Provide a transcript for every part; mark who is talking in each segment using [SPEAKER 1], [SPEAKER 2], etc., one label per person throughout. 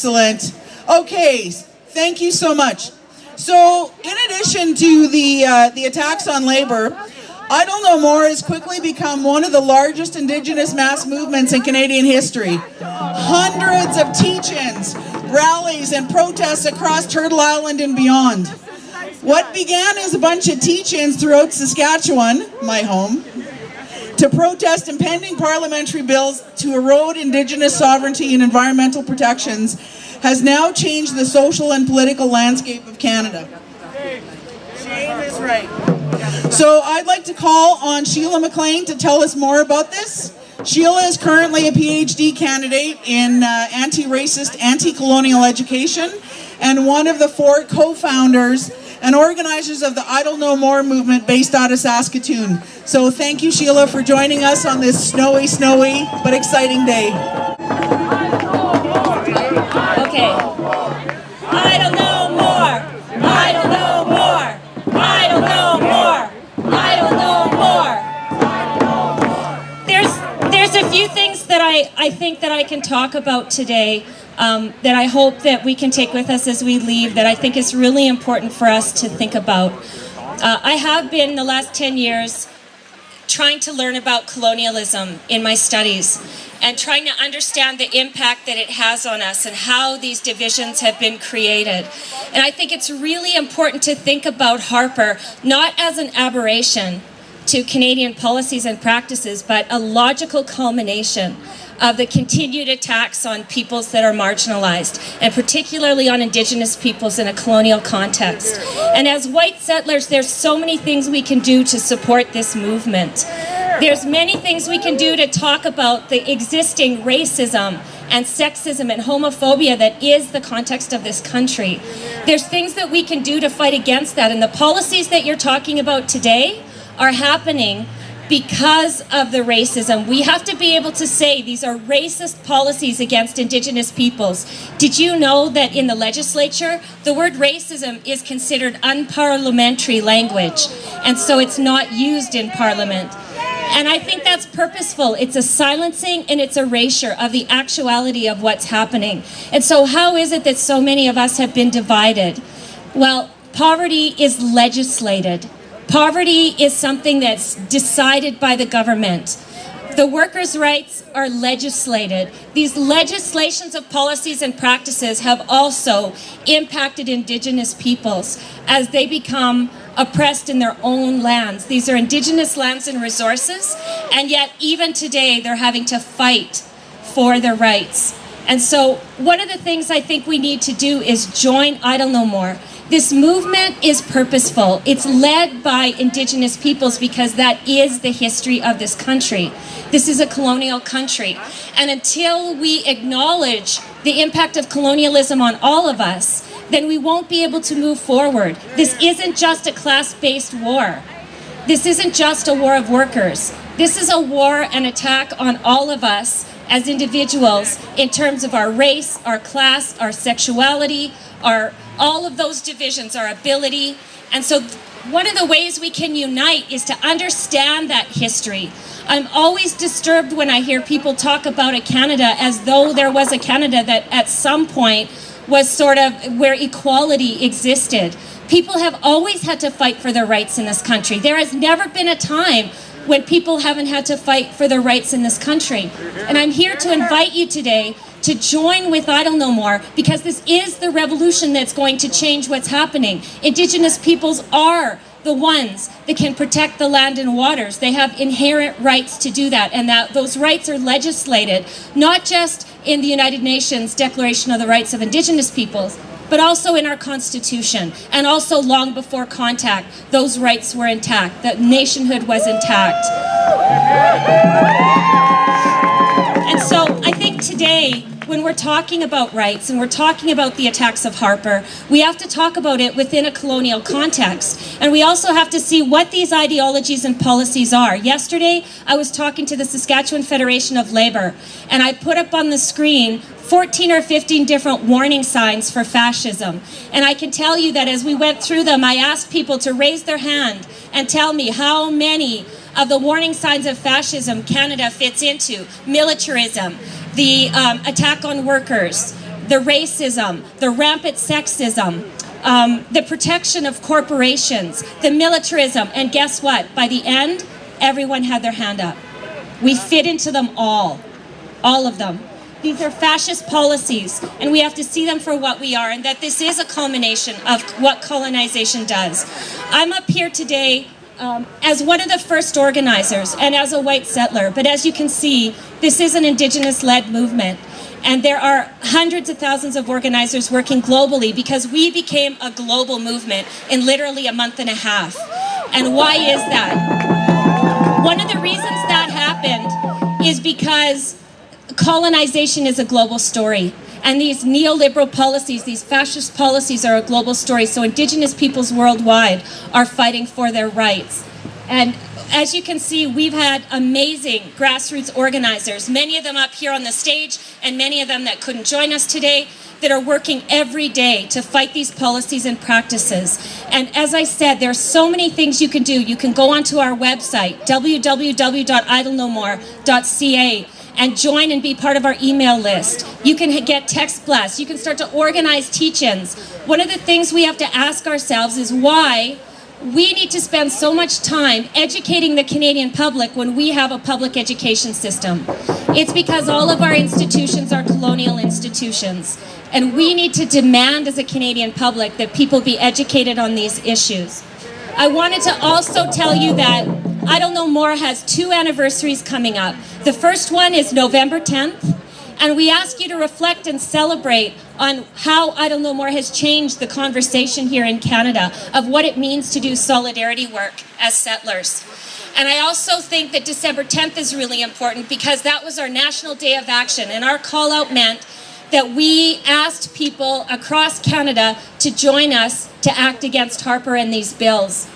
[SPEAKER 1] Excellent. Okay, thank you so much. So, in addition to the attacks on labor, Idle No More has quickly become one of the largest Indigenous mass movements in Canadian history. Hundreds of teach-ins, rallies, and protests across Turtle Island and beyond. What began as a bunch of teach-ins throughout Saskatchewan, my home, to protest impending parliamentary bills to erode Indigenous sovereignty and environmental protections has now changed the social and political landscape of Canada. Shane is right. So I'd like to call on Sheelah McLean to tell us more about this. Sheelah is currently a PhD candidate in Anti-Racist, Anti-Colonial education and one of the 4 co-founders and organizers of the Idle No More movement based out of Saskatoon. So thank you, Sheelah, for joining us on this snowy but exciting day.
[SPEAKER 2] Okay. Idle no more. Idle no more. Idle no more. Idle no more. There's a few things that I think that I can talk about today that I hope that we can take with us as we leave, that I think is really important for us to think about. I have been the last 10 years trying to learn about colonialism in my studies and trying to understand the impact that it has on us and how these divisions have been created. And I think it's really important to think about Harper not as an aberration to Canadian policies and practices, but a logical culmination of the continued attacks on peoples that are marginalized, and particularly on Indigenous peoples in a colonial context. And as white settlers, there's so many things we can do to support this movement. There's many things we can do to talk about the existing racism and sexism and homophobia that is the context of this country. There's things that we can do to fight against that, and the policies that you're talking about today are happening because of the racism. We have to be able to say these are racist policies against Indigenous peoples. Did you know that in the legislature, the word racism is considered unparliamentary language, and so it's not used in Parliament? And I think that's purposeful. It's a silencing and it's erasure of the actuality of what's happening. And so how is it that so many of us have been divided? Well, poverty is legislated. Poverty is something that's decided by the government. The workers' rights are legislated. These legislations of policies and practices have also impacted Indigenous peoples as they become oppressed in their own lands. These are Indigenous lands and resources, and yet even today they're having to fight for their rights. And so one of the things I think we need to do is join Idle No More. This movement is purposeful. It's led by Indigenous peoples because that is the history of this country. This is a colonial country. And until we acknowledge the impact of colonialism on all of us, then we won't be able to move forward. This isn't just a class-based war. This isn't just a war of workers. This is a war and attack on all of us as individuals in terms of our race, our class, our sexuality, all of those divisions, our ability. And so one of the ways we can unite is to understand that history. I'm always disturbed when I hear people talk about a Canada as though there was a Canada that at some point was sort of where equality existed. People have always had to fight for their rights in this country. There has never been a time when people haven't had to fight for their rights in this country. And I'm here to invite you today to join with Idle No More, because this is the revolution that's going to change what's happening. Indigenous peoples are the ones that can protect the land and waters. They have inherent rights to do that, and that those rights are legislated, not just in the United Nations Declaration of the Rights of Indigenous Peoples, but also in our Constitution, and also long before contact, those rights were intact, that nationhood was intact. And so I think today, when we're talking about rights and we're talking about the attacks of Harper, we have to talk about it within a colonial context. And we also have to see what these ideologies and policies are. Yesterday, I was talking to the Saskatchewan Federation of Labour, and I put up on the screen 14 or 15 different warning signs for fascism. And I can tell you that as we went through them, I asked people to raise their hand and tell me how many of the warning signs of fascism Canada fits into. Militarism, the attack on workers, the racism, the rampant sexism, the protection of corporations, the militarism, and guess what? By the end, everyone had their hand up. We fit into them all of them. These are fascist policies, and we have to see them for what we are, and that this is a culmination of what colonization does. I'm up here today as one of the first organizers and as a white settler, but as you can see, this is an Indigenous-led movement. And there are hundreds of thousands of organizers working globally because we became a global movement in literally a month and a half. And why is that? One of the reasons that happened is because colonization is a global story. And these neoliberal policies, these fascist policies are a global story. So Indigenous peoples worldwide are fighting for their rights. And as you can see, we've had amazing grassroots organizers, many of them up here on the stage and many of them that couldn't join us today, that are working every day to fight these policies and practices. And as I said, there are so many things you can do. You can go onto our website, www.idlenomore.ca, and join and be part of our email list. You can get text blasts. You can start to organize teach-ins. One of the things we have to ask ourselves is why we need to spend so much time educating the Canadian public when we have a public education system. It's because all of our institutions are colonial institutions. And we need to demand as a Canadian public that people be educated on these issues. I wanted to also tell you that I Don't Know More has 2 anniversaries coming up. The first one is November 10th, and we ask you to reflect and celebrate on how I Don't Know More has changed the conversation here in Canada of what it means to do solidarity work as settlers. And I also think that December 10th is really important because that was our National Day of Action, and our call out meant that we asked people across Canada to join us to act against Harper and these bills.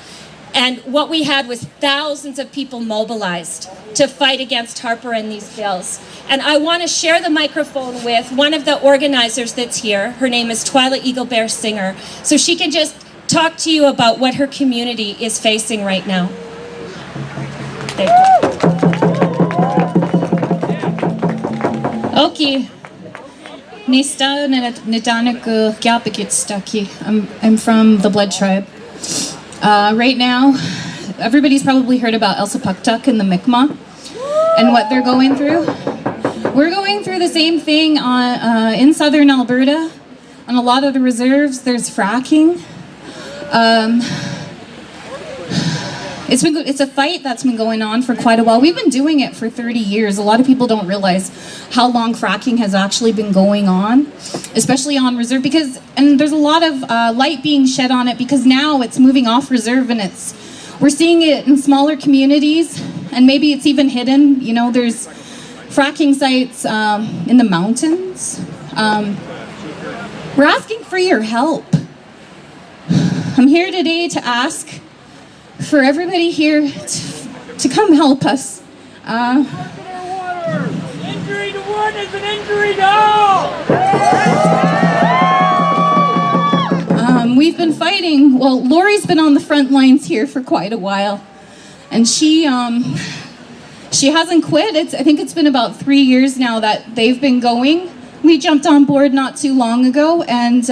[SPEAKER 2] And what we had was thousands of people mobilized to fight against Harper and these bills. And I want to share the microphone with one of the organizers that's here. Her name is Twyla Eaglebear Singer. So she can just talk to you about what her community is facing right now. There you go.
[SPEAKER 3] Okay. I'm from the Blood Tribe. Right now, everybody's probably heard about El Sapaktuk and the Mi'kmaq and what they're going through. We're going through the same thing in southern Alberta. On a lot of the reserves, there's fracking. It's a fight that's been going on for quite a while. We've been doing it for 30 years. A lot of people don't realize how long fracking has actually been going on, especially on reserve, and there's a lot of light being shed on it because now it's moving off reserve, and we're seeing it in smaller communities, and maybe it's even hidden. You know, there's fracking sites in the mountains. We're asking for your help. I'm here today to ask for everybody here to come help us.
[SPEAKER 4] Injury to one is an injury to all!
[SPEAKER 3] We've been fighting. Well, Lori's been on the front lines here for quite a while, and she hasn't quit. I think it's been about 3 years now that they've been going. We jumped on board not too long ago, and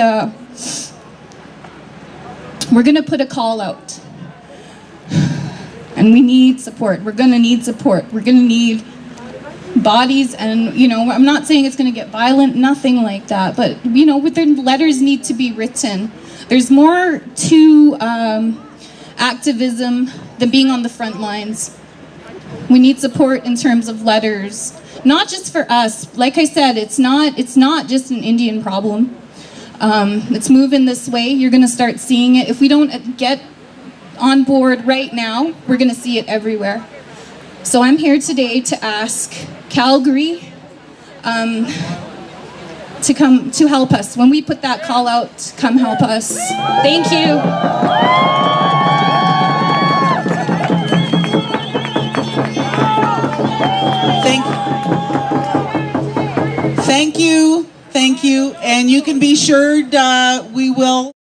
[SPEAKER 3] we're gonna put a call out. And we need support. We're gonna need support. We're gonna need bodies, and I'm not saying it's gonna get violent, nothing like that, but with their letters need to be written. There's more to activism than being on the front lines. We need support in terms of letters, not just for us. Like I said, it's not just an Indian problem. It's moving this way. You're gonna start seeing it. If we don't get on board right now, we're going to see it everywhere. So I'm here today to ask Calgary to come to help us. When we put that call out, come help us. Thank you.
[SPEAKER 1] Thank you. And you can be sure we will